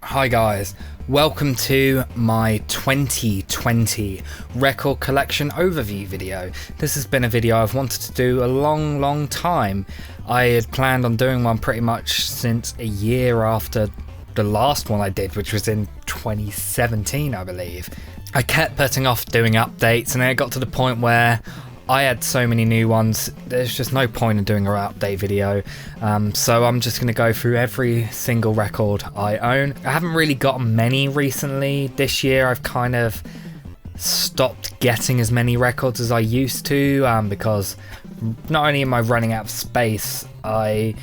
Hi guys, welcome to my 2020 record collection overview video. This has been a video I've wanted to do a long time. I had planned on doing one pretty much since a year after the last one I did, which was in 2017 I believe. I kept putting off doing updates and then it got to the point where I had so many new ones, there's just no point in doing an update video, so I'm just going to go through every single record I own. I haven't really gotten many recently. This year I've kind of stopped getting as many records as I used to, because not only am I running out of space, I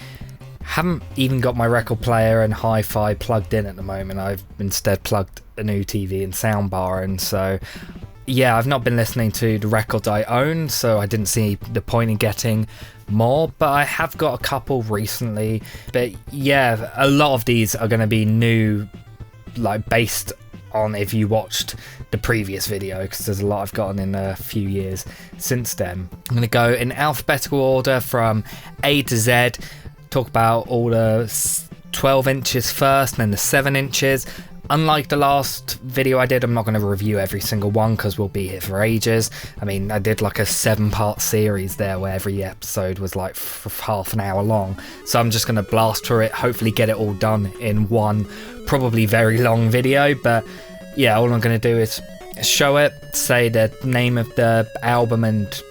haven't even got my record player and hi-fi plugged in at the moment. I've instead plugged a new TV and soundbar in, so yeah, I've not been listening to the records I own, so I didn't see the point in getting more, but I have got a couple recently. But yeah, a lot of these are going to be new, like based on if you watched the previous video, because there's a lot I've gotten in a few years since then. I'm going to go in alphabetical order from A to Z, talk about all the 12 inches first, and then the 7 inches. Unlike the last video I did, I'm not going to review every single one because we'll be here for ages. I mean, I did like a 7-part series there where every episode was like half an hour long. So I'm just going to blast through it, hopefully get it all done in one probably very long video. But yeah, all I'm going to do is show it, say the name of the album and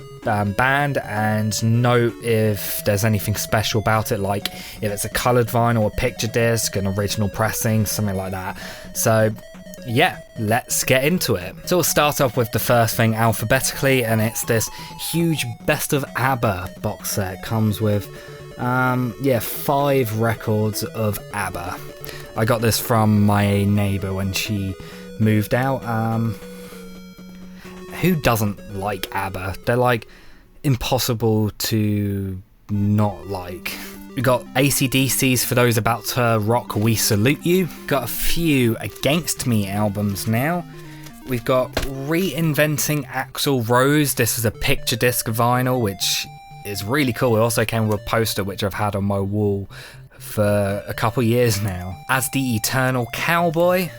band, and note if there's anything special about it, like if it's a coloured vinyl, a picture disc, an original pressing, something like that. So yeah, let's get into it. So we'll start off with the first thing alphabetically, and it's this huge Best of ABBA box set. Comes with 5 records of ABBA. I got this from my neighbour when she moved out. Who doesn't like ABBA? They're like impossible to not like. We got AC/DC's For Those About to Rock, We Salute You. Got a few Against Me albums now. We've got Reinventing Axel Rose. This is a picture disc vinyl, which is really cool. It also came with a poster, which I've had on my wall for a couple years now. As the Eternal Cowboy.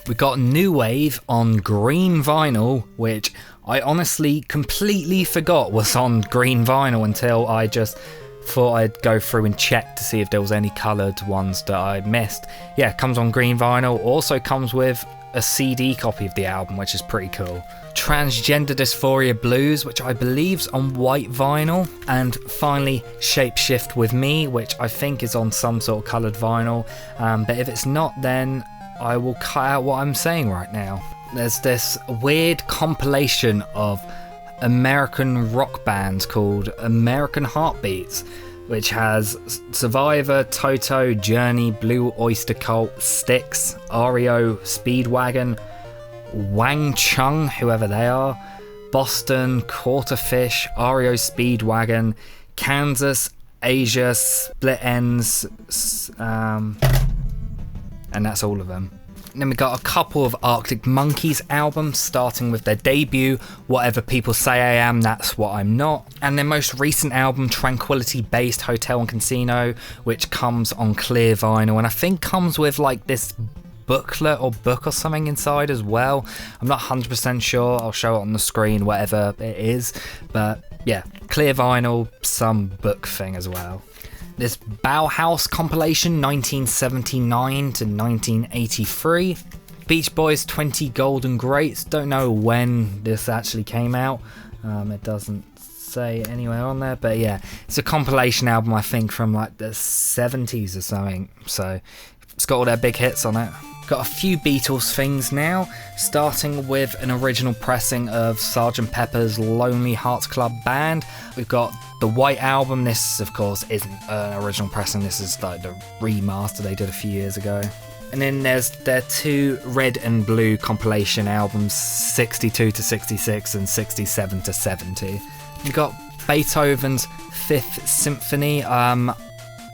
We got New Wave on green vinyl, which I honestly completely forgot was on green vinyl until I just thought I'd go through and check to see if there was any coloured ones that I missed. Yeah, it comes on green vinyl. Also comes with a CD copy of the album, which is pretty cool. Transgender Dysphoria Blues, which I believe's on white vinyl. And finally, Shapeshift With Me, which I think is on some sort of coloured vinyl. But if it's not, then I will cut out what I'm saying right now. There's this weird compilation of American rock bands called American Heartbeats, which has Survivor, Toto, Journey, Blue Oyster Cult, Styx, REO, Speedwagon, Wang Chung, whoever they are, Boston, Quarterfish, REO, Speedwagon, Kansas, Asia, Split Ends, and that's all of them. And then we got a couple of Arctic Monkeys albums, starting with their debut, Whatever People Say I Am, That's What I'm Not. And their most recent album, Tranquility Based Hotel and Casino, which comes on clear vinyl, and I think comes with like this booklet or book or something inside as well. I'm not 100% sure. I'll show it on the screen, whatever it is. But yeah, clear vinyl, some book thing as well. This Bauhaus compilation, 1979 to 1983. Beach Boys 20 Golden Greats. Don't know when this actually came out. It doesn't say anywhere on there, but yeah, it's a compilation album, I think, from like the 70s or something. So it's got all their big hits on it. Got a few Beatles things now, starting with an original pressing of Sgt. Pepper's Lonely Hearts Club Band. We've got the White Album. This, of course, isn't an original pressing. This is like the remaster they did a few years ago. And then there's their 2 Red and Blue compilation albums, 62 to 66 and 67 to 70. We've got Beethoven's Fifth Symphony.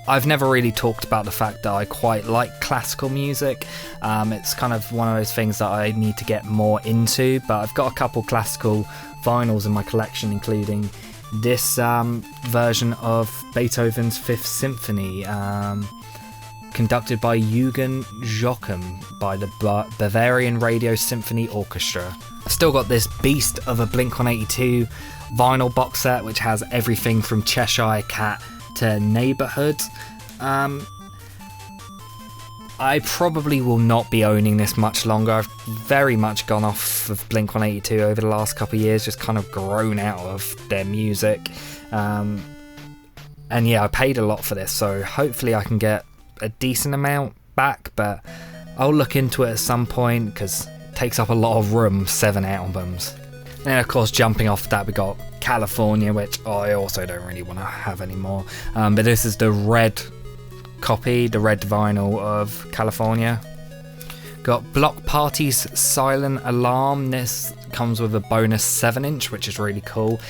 I've never really talked about the fact that I quite like classical music. It's kind of one of those things that I need to get more into, but I've got a couple classical vinyls in my collection, including this version of Beethoven's Fifth Symphony. conducted by Eugen Joachim by the Bavarian Radio Symphony Orchestra. I've still got this beast of a Blink-182 vinyl box set, which has everything from Cheshire Cat to Neighbourhood. I probably will not be owning this much longer. I've very much gone off of Blink-182 over the last couple of years, just kind of grown out of their music. And yeah, I paid a lot for this, so hopefully I can get a decent amount back, but I'll look into it at some point because it takes up a lot of room, 7 albums. And then of course, jumping off that, we got California, which I also don't really want to have anymore. But this is the red copy, the red vinyl of California. Got Block Party's Silent Alarm. This comes with a bonus 7-inch, which is really cool.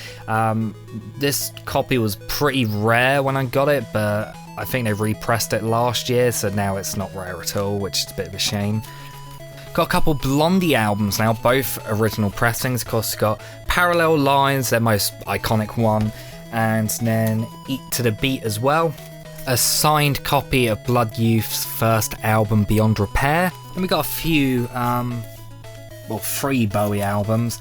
This copy was pretty rare when I got it, but I think they repressed it last year, so now it's not rare at all, which is a bit of a shame. Got a couple Blondie albums now, both original pressings. Of course, got Parallel Lines, their most iconic one, and then Eat to the Beat as well. A signed copy of Blood Youth's first album, Beyond Repair. And we got a few, 3 Bowie albums.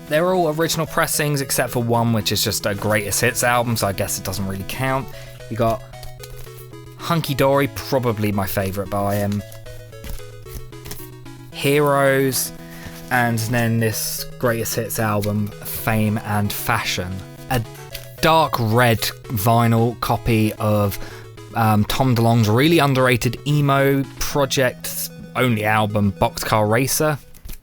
They're all original pressings except for one, which is just a greatest hits album, so I guess it doesn't really count. You got Hunky Dory, probably my favourite by him. Heroes, and then this greatest hits album, Fame and Fashion. A dark red vinyl copy of Tom DeLonge's really underrated emo project's only album, Boxcar Racer.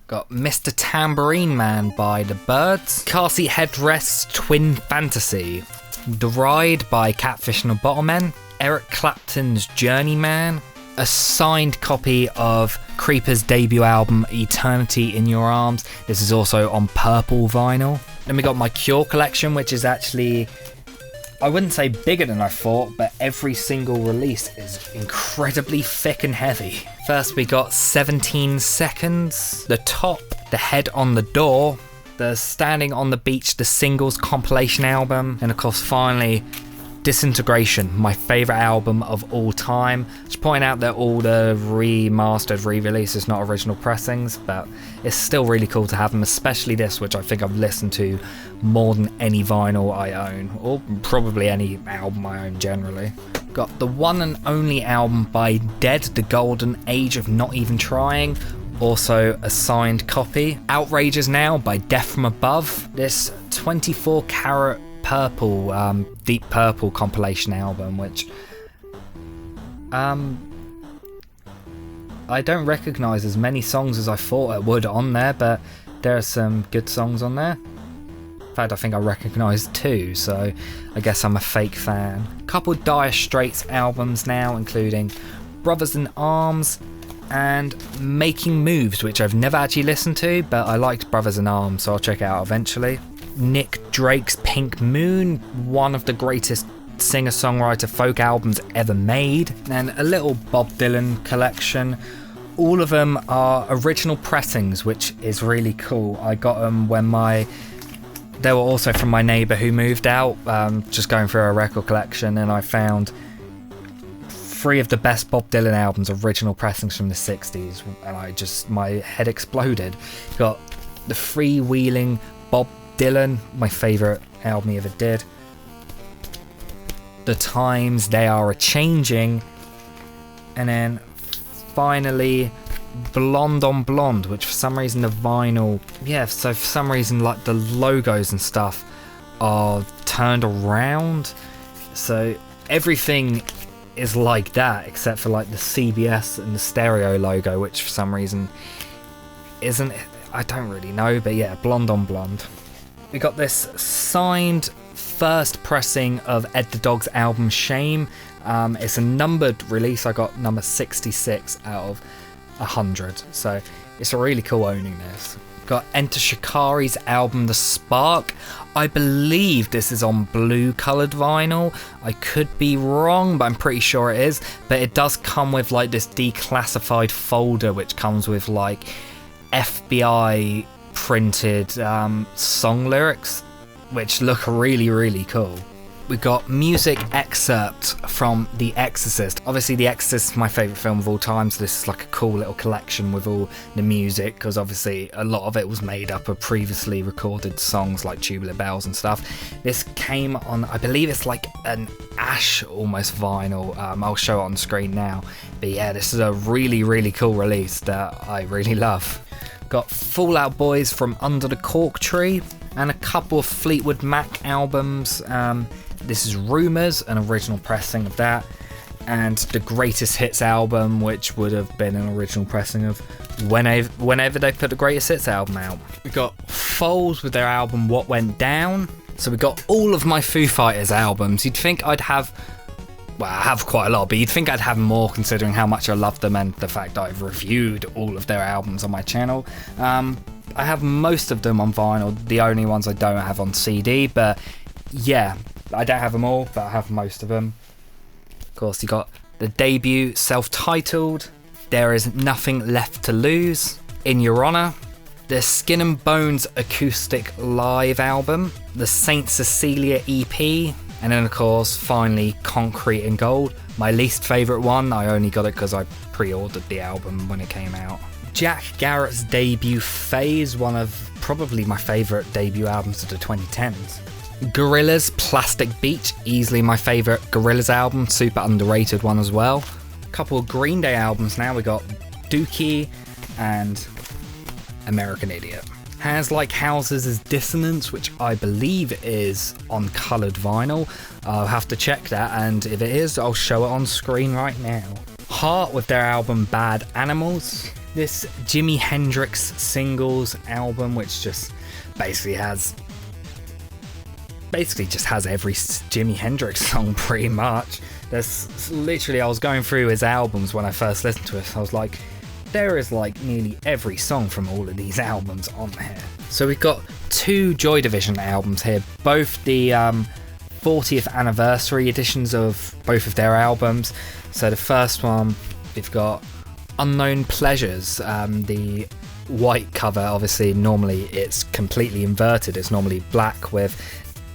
Got Mr. Tambourine Man by The Byrds. Car Seat Headrest's Twin Fantasy. The Ride by Catfish and the Bottlemen. Eric Clapton's Journeyman. A signed copy of Creeper's debut album, Eternity in Your Arms. This is also on purple vinyl. Then we got my Cure collection, which is actually, I wouldn't say bigger than I thought, but every single release is incredibly thick and heavy. First we got 17 Seconds, The Top, The Head on the Door, the Standing on the Beach, the Singles compilation album, and of course finally Disintegration, my favourite album of all time. Just point out that all the remastered re-releases, not original pressings, but it's still really cool to have them, especially this, which I think I've listened to more than any vinyl I own, or probably any album I own generally. Got the one and only album by Dead, The Golden Age of Not Even Trying, also a signed copy. Outrageous Now by Death from Above. This 24 karat purple, deep purple compilation album, which I don't recognise as many songs as I thought I would on there, but there are some good songs on there. In fact, I think I recognise 2, so I guess I'm a fake fan. Couple Dire Straits albums now, including Brothers in Arms and Making Moves, which I've never actually listened to, but I liked Brothers in Arms, so I'll check it out eventually. Nick Drake's Pink Moon, one of the greatest singer-songwriter folk albums ever made, and a little Bob Dylan collection. All of them are original pressings, which is really cool. I got them when they were also from my neighbour who moved out, just going through a record collection, and I found 3 of the best Bob Dylan albums, original pressings from the 60s, and my head exploded. Got the Freewheeling Bob Dylan, my favourite album he ever did. The Times They Are A-Changing, and then finally Blonde on Blonde, which for some reason the vinyl, so for some reason like the logos and stuff are turned around, so everything is like that except for like the CBS and the stereo logo, which for some reason isn't. I don't really know, but yeah, Blonde on Blonde. We got this signed first pressing of Ed the Dog's album Shame. It's a numbered release. I got number 66 out of 100, so it's really cool owning this. Got Enter Shikari's album The Spark. I believe this is on blue coloured vinyl. I could be wrong, but I'm pretty sure it is. But it does come with like this declassified folder, which comes with like FBI printed song lyrics, which look really, really cool. we got music excerpt from The Exorcist. Obviously, The Exorcist is my favourite film of all time, so this is like a cool little collection with all the music, because obviously a lot of it was made up of previously recorded songs like Tubular Bells and stuff. This came on, I believe it's like an ash almost vinyl. I'll show it on screen now. But yeah, this is a really cool release that I really love. Got Fall Out Boys from Under the Cork Tree, and a couple of Fleetwood Mac albums. This is Rumours, an original pressing of that, and the Greatest Hits album, which would have been an original pressing of whenever they put the Greatest Hits album out. We got Foals with their album What Went Down. So we got all of my Foo Fighters albums. You'd think I'd have, well, I have quite a lot, but you'd think I'd have more considering how much I love them and the fact that I've reviewed all of their albums on my channel. I have most of them on vinyl, the only ones I don't have on CD, but yeah, I don't have them all, but I have most of them. Of course, you got the debut self-titled, There Is Nothing Left to Lose, In Your Honor, the Skin and Bones acoustic live album, the Saint Cecilia EP, and then of course, finally, Concrete and Gold. My least favourite one, I only got it because I pre-ordered the album when it came out. Jack Garrett's debut Phase, one of probably my favourite debut albums of the 2010s. Gorillaz Plastic Beach, easily my favourite Gorillaz album, super underrated one as well. A couple of Green Day albums now, we got Dookie and American Idiot. Has Like Houses' Dissonance, which I believe is on coloured vinyl. I'll have to check that, and if it is, I'll show it on screen right now. Heart with their album Bad Animals. This Jimi Hendrix Singles album, which just basically just has every Jimi Hendrix song pretty much. There's literally, I was going through his albums when I first listened to it, I was like, there is like nearly every song from all of these albums on here. So we've got two Joy Division albums here, both the 40th anniversary editions of both of their albums. So the first one, we've got Unknown Pleasures, the white cover. Obviously normally it's completely inverted, it's normally black with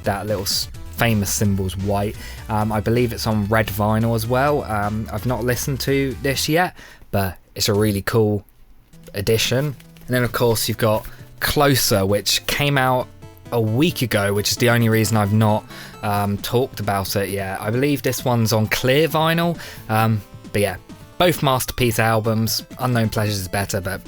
that little famous symbols white. I believe it's on red vinyl as well. I've not listened to this yet, but it's a really cool edition. And then of course you've got Closer, which came out a week ago, which is the only reason I've not talked about it yet. I believe this one's on clear vinyl, but yeah, both masterpiece albums. Unknown Pleasures is better, but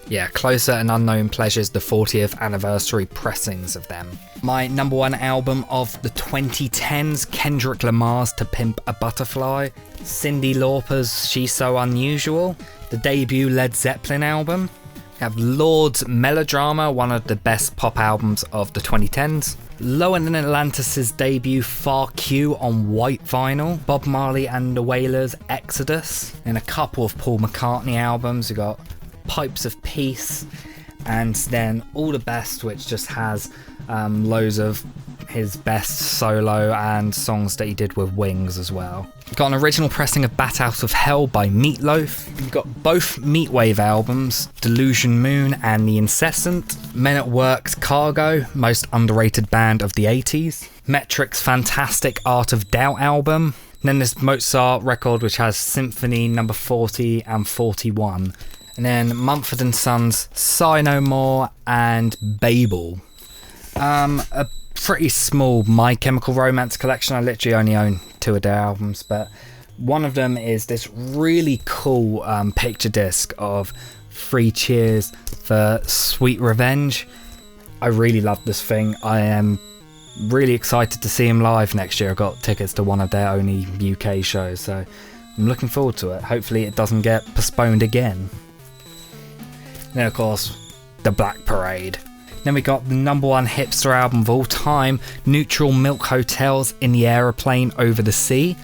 yeah, Closer and Unknown Pleasures, the 40th anniversary pressings of them. My number one album of the 2010s, Kendrick Lamar's To Pimp a Butterfly, Cyndi Lauper's She's So Unusual, the debut Led Zeppelin album. We have Lord's Melodrama, one of the best pop albums of the 2010s. Lower Than Atlantis' debut Far Q on white vinyl, Bob Marley and the Wailers' Exodus, and a couple of Paul McCartney albums. We got Pipes of Peace, and then All the Best, which just has loads of his best solo and songs that he did with Wings as well. We've got an original pressing of Bat Out of Hell by Meatloaf. We've got both Meatwave albums, Delusion Moon and The Incessant. Men at Work's Cargo, most underrated band of the 80s. Metric's fantastic Art of Doubt album. And then this Mozart record, which has Symphony No. 40 and 41. And then Mumford & Sons' Sigh No More and Babel. A pretty small My Chemical Romance collection. I literally only own two of their albums, but one of them is this really cool picture disc of 3 Cheers for Sweet Revenge. I really love this thing. I am really excited to see him live next year. I've got tickets to one of their only UK shows, so I'm looking forward to it. Hopefully it doesn't get postponed again. Then of course, The Black Parade. Then we got the number one hipster album of all time, Neutral Milk Hotels in the Aeroplane Over the Sea.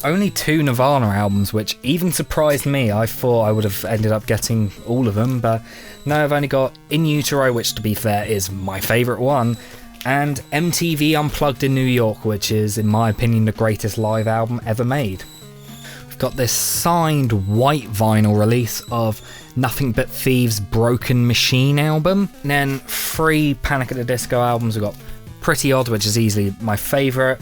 Only 2 Nirvana albums, which even surprised me. I thought I would have ended up getting all of them, but no, I've only got In Utero, which to be fair is my favourite one, and MTV Unplugged in New York, which is in my opinion the greatest live album ever made. We've got this signed white vinyl release of Nothing But Thieves' Broken Machine album. And then 3 Panic at the Disco albums. We've got Pretty Odd, which is easily my favourite.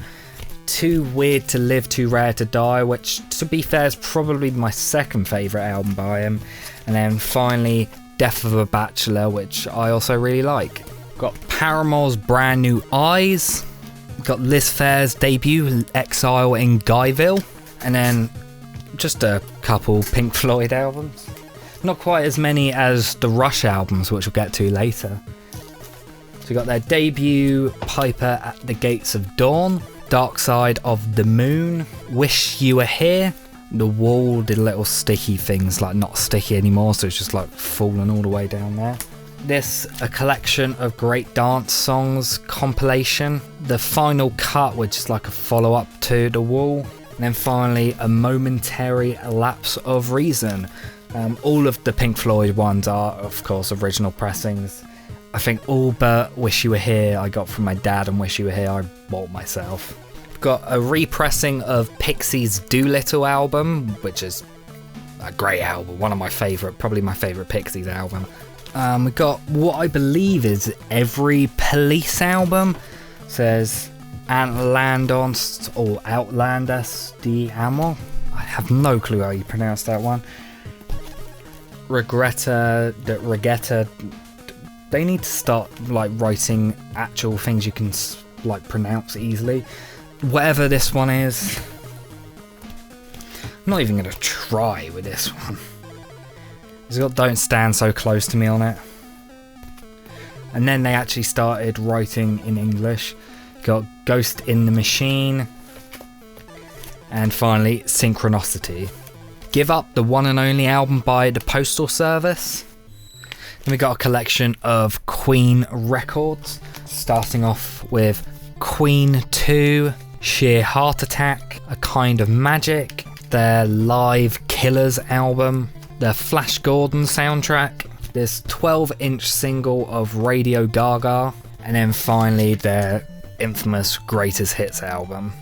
Too Weird to Live, Too Rare to Die, which to be fair is probably my second favourite album by him. And then finally Death of a Bachelor, which I also really like. Got Paramore's Brand New Eyes. Got Liz Phair's debut, Exile in Guyville. And then just a couple Pink Floyd albums. Not quite as many as the Rush albums, which we'll get to later. So we got their debut, Piper at the Gates of Dawn, Dark Side of the Moon, Wish You Were Here. The Wall did little sticky things, like not sticky anymore, so it's just like falling all the way down there. This, a collection of great dance songs compilation. The Final Cut, which is like a follow-up to The Wall. And then finally, A Momentary Lapse of Reason. All of the Pink Floyd ones are, of course, original pressings. I think all but Wish You Were Here I got from my dad, and Wish You Were Here I bought myself. Got a repressing of Pixies' Doolittle album, which is a great album, one of my favourite, probably my favourite Pixies album. We got what I believe is every Police album. It says Outlandos or Outlandas de Amor. I have no clue how you pronounce that one. Regretta. They need to start like writing actual things you can like pronounce easily. Whatever this one is, I'm not even gonna try with this one. It's got Don't Stand So Close to Me on it. And then they actually started writing in English. Got Ghost in the Machine. And finally, Synchronicity. Give Up, the one and only album by the Postal Service. Then we got a collection of Queen records. Starting off with Queen 2, Sheer Heart Attack, A Kind of Magic, their Live Killers album, the Flash Gordon soundtrack, this 12-inch single of Radio Gaga, and then finally their infamous Greatest Hits album.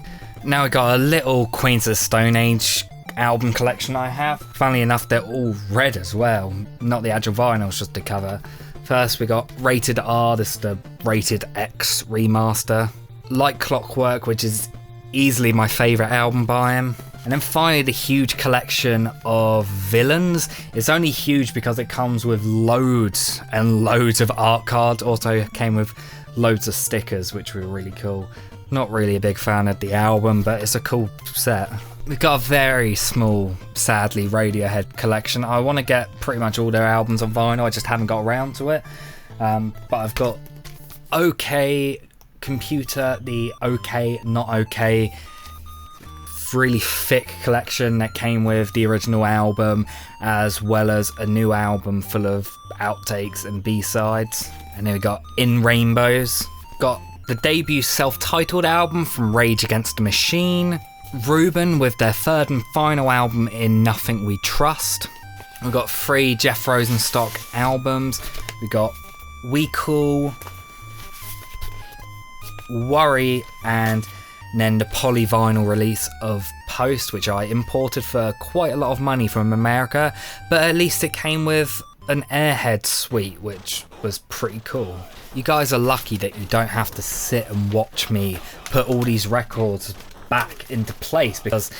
Now we got a little Queens of the Stone Age album collection I have. Funnily enough, they're all red as well, not the actual vinyls, just the cover. First we got Rated R, this is the Rated X remaster. Like Clockwork, which is easily my favourite album by him. And then finally the huge collection of Villains. It's only huge because it comes with loads and loads of art cards. Also came with loads of stickers, which were really cool. Not really a big fan of the album, but it's a cool set. We've got a very small, sadly, Radiohead collection. I want to get pretty much all their albums on vinyl, I just haven't got around to it. But I've got OK Computer, the OK Not OK, really thick collection that came with the original album, as well as a new album full of outtakes and B-sides. And then we got In Rainbows. Got the debut self-titled album from Rage Against the Machine. Reuben with their third and final album in Nothing We Trust. We've got 3 Jeff Rosenstock albums. We got We Cool, Worry, and then the polyvinyl release of Post, which I imported for quite a lot of money from America, but at least it came with an Airhead suite, which was pretty cool. You guys are lucky that you don't have to sit and watch me put all these records back into place, because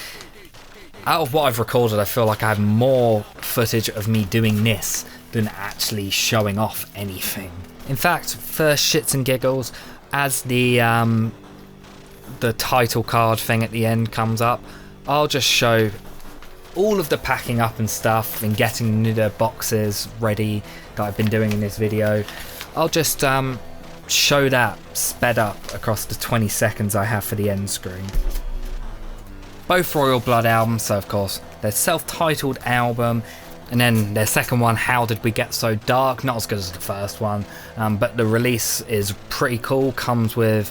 out of what I've recorded, I feel like I have more footage of me doing this than actually showing off anything. In fact, for shits and giggles, as the title card thing at the end comes up, I'll just show all of the packing up and stuff and getting the boxes ready that I've been doing in this video. I'll just show that sped up across the 20 seconds I have for the end screen. Both Royal Blood albums, so of course their self-titled album, and then their second one, How Did We Get So Dark, not as good as the first one, but the release is pretty cool. Comes with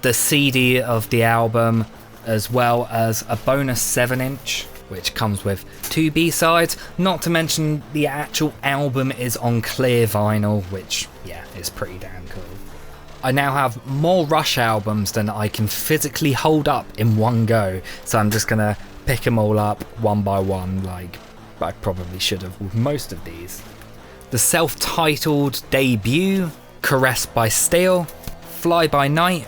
the CD of the album, as well as a bonus 7-inch, which comes with 2 B-sides, not to mention the actual album is on clear vinyl, which, yeah, is pretty damn cool. I now have more Rush albums than I can physically hold up in one go, so I'm just gonna pick them all up one by one, like I probably should have with most of these. The self-titled debut, Caressed by Steel, Fly By Night,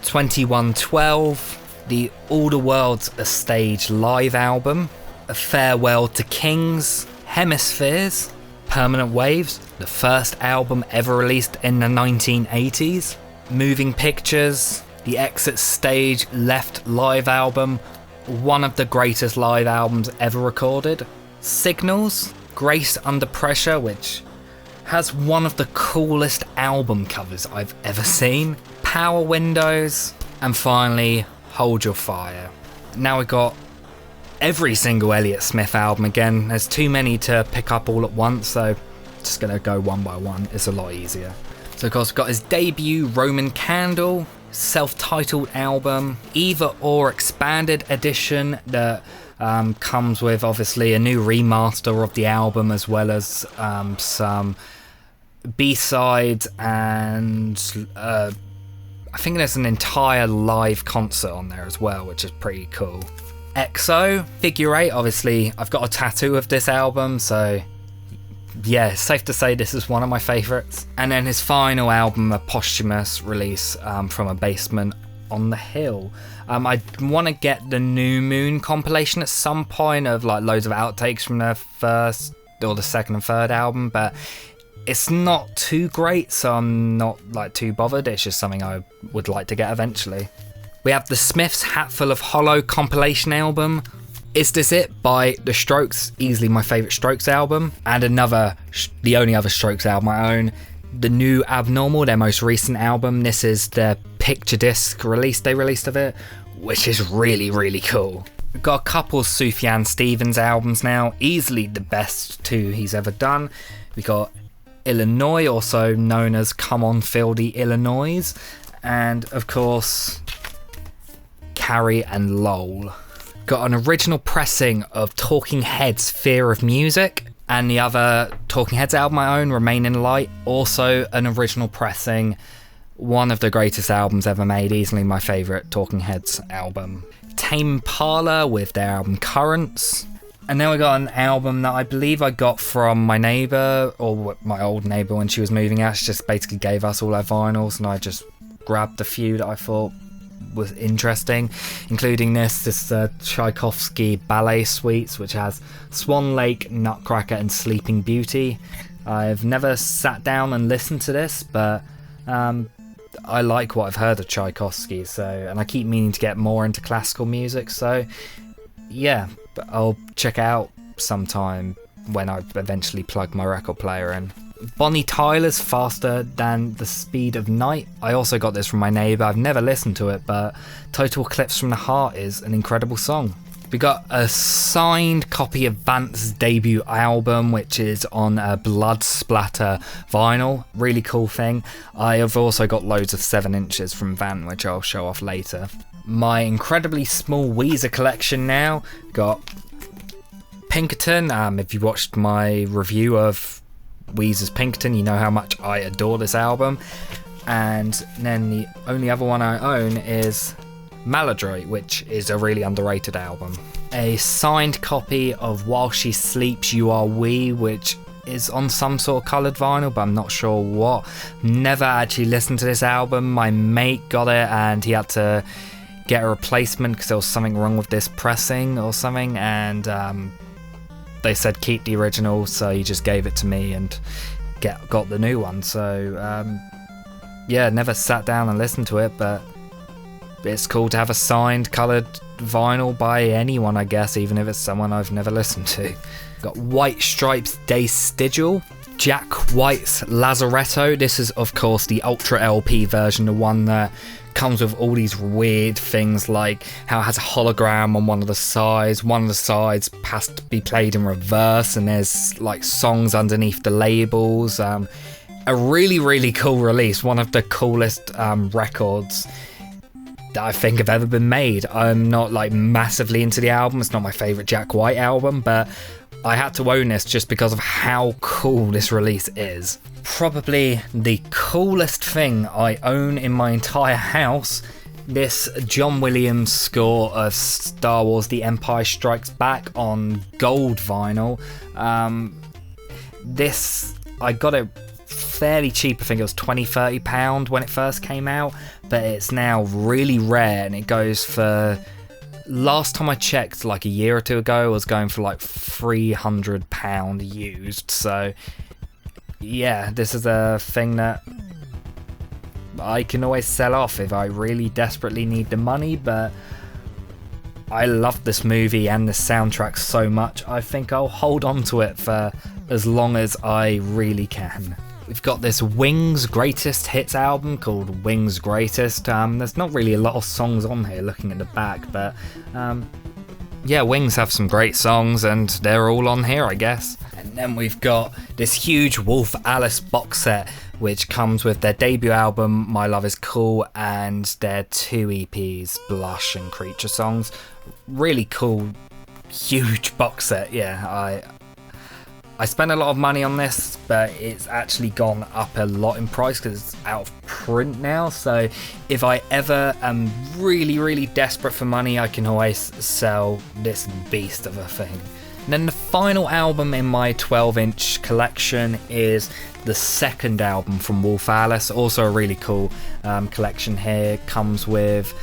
2112, the All the World's a Stage live album, A Farewell to Kings, Hemispheres, Permanent Waves, the first album ever released in the 1980s, Moving Pictures, the Exit Stage Left live album, one of the greatest live albums ever recorded, Signals, Grace Under Pressure, which has one of the coolest album covers I've ever seen, Power Windows, and finally Hold Your Fire. Now we've got every single Elliott Smith album again. There's too many to pick up all at once, so just gonna go one by one. It's a lot easier. So of course we've got his debut Roman Candle, self-titled album, Either Or Expanded Edition that comes with obviously a new remaster of the album, as well as some B-sides, and I think there's an entire live concert on there as well, which is pretty cool. EXO, Figure 8, obviously I've got a tattoo of this album, so yeah, it's safe to say this is one of my favourites. And then his final album, a posthumous release, From a Basement on the Hill. I want to get the New Moon compilation at some point of like loads of outtakes from the first or the second and third album, but it's not too great, so I'm not like too bothered. It's just something I would like to get eventually. We have the Smiths Hatful of Hollow compilation album, Is This It by The Strokes, easily my favourite Strokes album, and the only other Strokes album I own, The New Abnormal, their most recent album. This is the picture disc release they released of it, which is really, really cool. We've got a couple of Sufjan Stevens albums now, easily the best two he's ever done. We got Illinois, also known as Come On Feel the Illinois, and of course Carrie and Lowell. Got an original pressing of Talking Heads' Fear of Music, and the other Talking Heads album I own, Remain in Light, also an original pressing, one of the greatest albums ever made, easily my favourite Talking Heads album. Tame Impala with their album Currents. And then we got an album that I believe I got from my neighbour, or my old neighbour when she was moving out. She just basically gave us all our vinyls, and I just grabbed a few that I thought was interesting, including this Tchaikovsky Ballet Suites, which has Swan Lake, Nutcracker and Sleeping Beauty. I've never sat down and listened to this, but I like what I've heard of Tchaikovsky, and I keep meaning to get more into classical music, so yeah, but I'll check out sometime when I eventually plug my record player in. Bonnie Tyler's Faster Than the Speed of Night. I also got this from my neighbour. I've never listened to it, but Total Eclipse from the Heart is an incredible song. We got a signed copy of Vance's debut album, which is on a blood splatter vinyl. Really cool thing. I have also got loads of 7 inches from Van, which I'll show off later. My incredibly small Weezer collection now. Got Pinkerton. If you watched my review of Weezer's Pinkerton, you know how much I adore this album. And then the only other one I own is Maladroit, which is a really underrated album. A signed copy of While She Sleeps You Are We, which is on some sort of coloured vinyl, but I'm not sure what. Never actually listened to this album. My mate got it and he had to get a replacement because there was something wrong with this pressing or something, and they said keep the original, so he just gave it to me and got the new one. So yeah, never sat down and listened to it, but it's cool to have a signed coloured vinyl by anyone, I guess, even if it's someone I've never listened to. Got White Stripes Day Stigil, Jack White's Lazaretto. This is of course the Ultra LP version, the one that comes with all these weird things, like how it has a hologram on one of the sides has to be played in reverse, and there's like songs underneath the labels. A really, really cool release, one of the coolest records that I think have ever been made. I'm not like massively into the album, it's not my favourite Jack White album, but I had to own this just because of how cool this release is. Probably the coolest thing I own in my entire house, this John Williams score of Star Wars The Empire Strikes Back on gold vinyl. This, I got it fairly cheap. I think it was £20–30 when it first came out, but it's now really rare, and it goes for, last time I checked like a year or two ago, it was going for like £300 used. So yeah, this is a thing that I can always sell off if I really desperately need the money, but I love this movie and the soundtrack so much, I think I'll hold on to it for as long as I really can. We've got this Wings Greatest Hits album called Wings Greatest. There's not really a lot of songs on here looking at the back, but yeah, Wings have some great songs and they're all on here, I guess. And then we've got this huge Wolf Alice box set, which comes with their debut album, My Love Is Cool, and their 2 EPs, Blush and Creature Songs. Really cool, huge box set. Yeah, I spent a lot of money on this, but it's actually gone up a lot in price because it's out of print now. So if I ever am really, really desperate for money, I can always sell this beast of a thing. And then the final album in my 12-inch collection is the second album from Wolf Alice. Also a really cool collection here. Comes with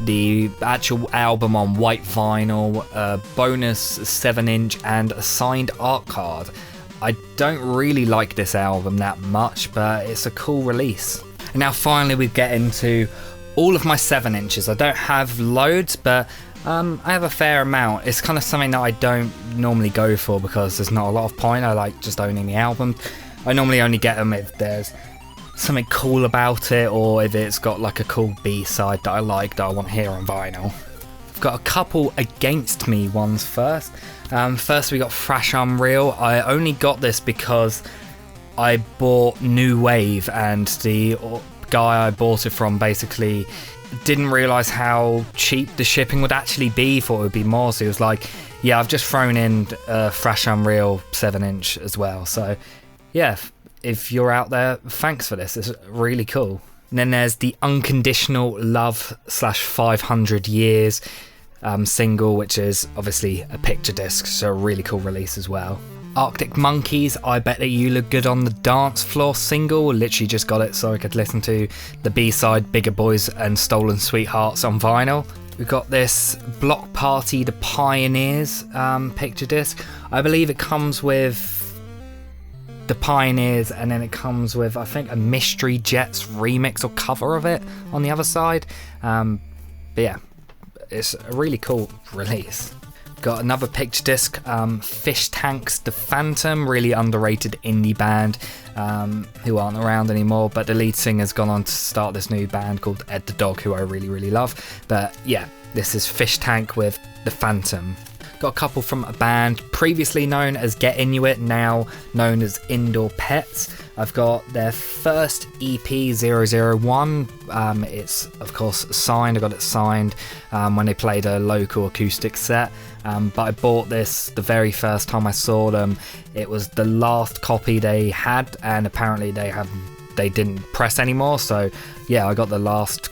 the actual album on white vinyl, a bonus 7-inch and a signed art card. I don't really like this album that much, but it's a cool release. And now finally we get into all of my 7-inches. I don't have loads, but I have a fair amount. It's kind of something that I don't normally go for because there's not a lot of point. I like just owning the album. I normally only get them if there's something cool about it, or if it's got like a cool B-side that I like that I want here on vinyl. I've got a couple against me ones first. First we got Thrash Unreal. I only got this because I bought New Wave, and the guy I bought it from basically didn't realise how cheap the shipping would actually be. Thought it would be more, so he was like, yeah, I've just thrown in Thrash Unreal 7-inch as well. So yeah, if you're out there, thanks for this. It's really cool. And then there's the Unconditional Love /500 Years single, which is obviously a picture disc, so a really cool release as well. Arctic Monkeys, I Bet That You Look Good on the Dance Floor single. Literally just got it so I could listen to the B-side, Bigger Boys and Stolen Sweethearts on vinyl. We've got this Block Party The Pioneers picture disc. I believe it comes with The Pioneers, and then it comes with, I think, a Mystery Jets remix or cover of it on the other side. But yeah, it's a really cool release. Got another picture disc, Fish Tanks The Phantom, really underrated indie band who aren't around anymore, but the lead singer's gone on to start this new band called Ed the Dog, who I really, really love. But yeah, this is Fish Tank with The Phantom. Got a couple from a band previously known as Get Inuit, now known as Indoor Pets. I've got their first EP 001. It's of course signed. I got it signed when they played a local acoustic set. But I bought this the very first time I saw them. It was the last copy they had, and apparently they didn't press anymore. So yeah, I got the last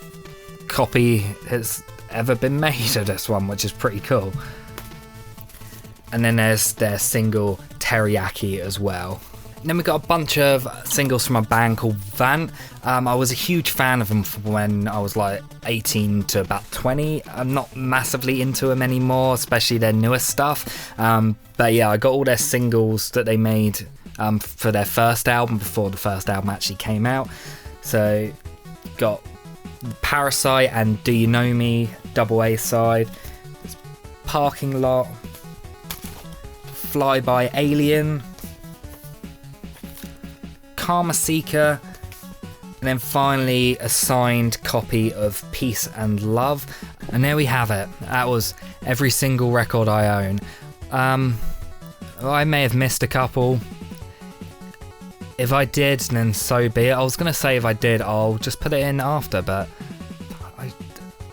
copy that's ever been made of this one, which is pretty cool. And then there's their single Teriyaki as well. And then we got a bunch of singles from a band called Vant. I was a huge fan of them from when I was like 18 to about 20. I'm not massively into them anymore, especially their newest stuff. But yeah, I got all their singles that they made for their first album before the first album actually came out. So got Parasite and Do You Know Me, double A side. Parking Lot, Fly By Alien, Karma Seeker, and then finally a signed copy of Peace and Love. And there we have it. That was every single record I own. I may have missed a couple. If I did, then so be it. I was going to say if I did, I'll just put it in after, but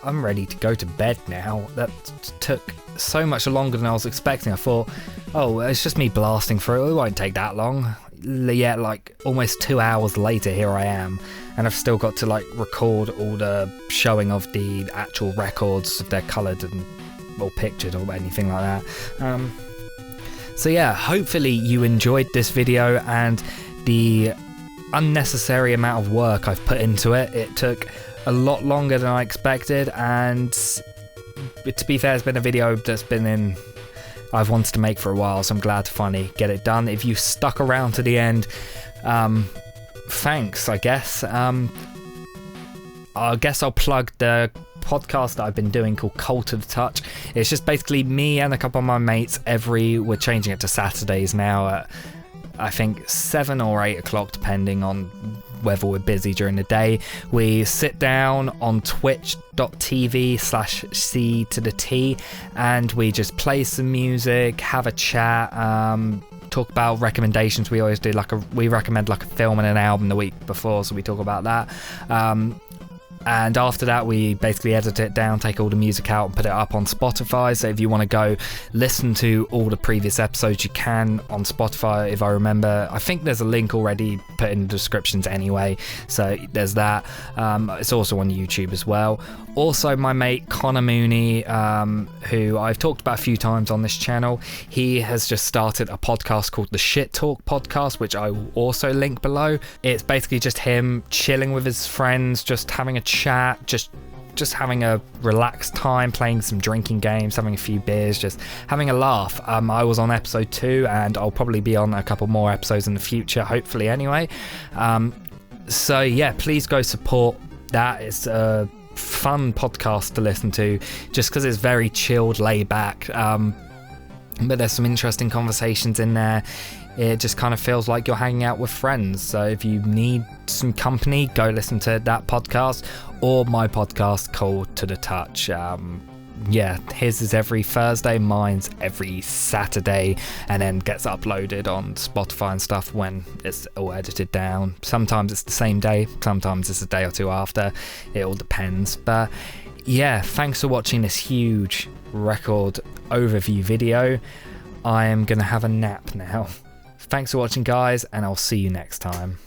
I'm ready to go to bed now. That took so much longer than I was expecting. I thought, oh, it's just me blasting through. It won't take that long. Yet, like, almost 2 hours later, here I am. And I've still got to, like, record all the showing of the actual records, if they're coloured and or pictured or anything like that. So yeah, hopefully you enjoyed this video and the unnecessary amount of work I've put into it. It took a lot longer than I expected, and to be fair, it's been a video I've wanted to make for a while, so I'm glad to finally get it done. If you stuck around to the end, thanks, I guess. I guess I'll plug the podcast that I've been doing called Cold to the Touch. It's just basically me and a couple of my mates we're changing it to Saturdays now at I think 7 or 8 o'clock, depending on whether we're busy during the day. We sit down on twitch.tv/C to the T, and we just play some music, have a chat, talk about recommendations. We always do we recommend like a film and an album the week before, so we talk about that. And after that, we basically edit it down, take all the music out and put it up on Spotify. So if you want to go listen to all the previous episodes, you can on Spotify, if I remember. I think there's a link already put in the descriptions anyway. So there's that. It's also on YouTube as well. Also, my mate Connor Mooney, who I've talked about a few times on this channel, he has just started a podcast called the Shit Talk Podcast, which I will also link below. It's basically just him chilling with his friends, just having a chat, just having a relaxed time, playing some drinking games, having a few beers, just having a laugh. I was on episode 2, and I'll probably be on a couple more episodes in the future, hopefully anyway. So yeah, please go support that. It's a fun podcast to listen to, just because it's very chilled, laid back, but there's some interesting conversations in there. It just kind of feels like you're hanging out with friends. So if you need some company, go listen to that podcast or my podcast, Cold to the Touch. Yeah, his is every Thursday, mine's every Saturday, and then gets uploaded on Spotify and stuff when it's all edited down. Sometimes it's the same day, sometimes it's a day or two after. It all depends. But yeah, thanks for watching this huge record overview video. I am going to have a nap now. Thanks for watching, guys, and I'll see you next time.